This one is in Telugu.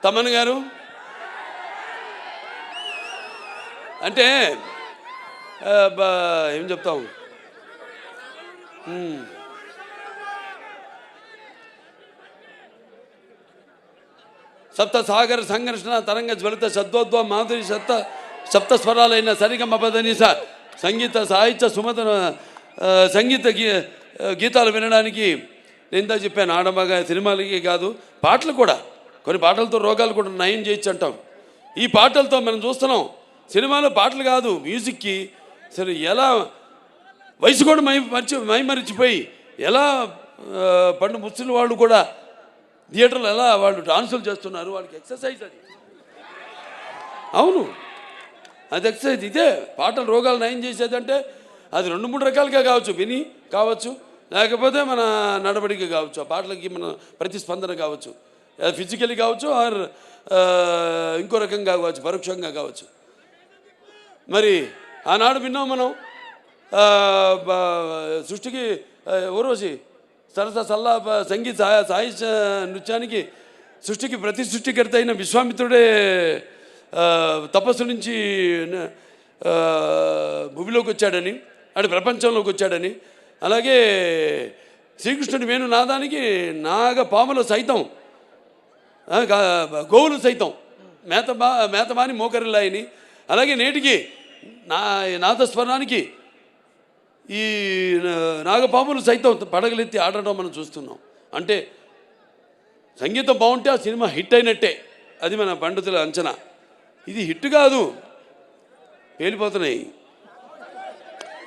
తమన్ గారు అంటే ఏం చెప్తాం, సప్త సాగర సంఘర్షణ తరంగ జ్వలిత శబ్దోద్వ మాధురి సప్త స్వరాలైన సరిగమ పదనిస సంగీత సాహిత్య సుమత సంగీత గీతాలు వినడానికి నేను ఇందా చెప్పాను. ఆడమగా సినిమాలకి కాదు, పాటలు కూడా, కొన్ని పాటలతో రోగాలు కూడా నయం చేయొచ్చు అంటాం. ఈ పాటలతో మనం చూస్తున్నాం. సినిమాలో పాటలు కాదు, మ్యూజిక్కి సరే ఎలా వయసు కూడా మైమరిచిపోయి ఎలా పండు ముసలి వాళ్ళు కూడా థియేటర్లో ఎలా వాళ్ళు డాన్సులు చేస్తున్నారు. వాళ్ళకి ఎక్సర్సైజ్ అది. అవును, అది ఎక్సర్సైజ్. ఇదే పాటలు రోగాలు నయం చేసేదంటే అది 2-3 రకాలుగా కావచ్చు. విని కావచ్చు, లేకపోతే మన నడవడిక కావచ్చు, ఆ పాటలకి మన ప్రతిస్పందన కావచ్చు, ఫిజికలీ కావచ్చు, ఆర్ ఇంకో రకంగా కావచ్చు, పరోక్షంగా కావచ్చు. మరి ఆనాడు విన్నాం మనం సృష్టికి ఊర్వశి సరస సల్లా సంగీత సాహిత్య నృత్యానికి సృష్టికి ప్రతి సృష్టికర్త అయిన విశ్వామిత్రుడే తపస్సు నుంచి భూమిలోకి వచ్చాడని, అటు ప్రపంచంలోకి వచ్చాడని, అలాగే శ్రీకృష్ణుడి వేణునాదానికి నాగపాములు సైతం గోవులు సైతం మేతమాని మోకరిల్లాయని, అలాగే నేటికి నాదస్వరానికి ఈ నాగపాములు సైతం పడగలెత్తి ఆడడం మనం చూస్తున్నాం. అంటే సంగీతం బాగుంటే ఆ సినిమా హిట్ అయినట్టే, అది మన పండితుల అంచనా. ఇది హిట్ కాదు, పేలిపోతున్నాయి.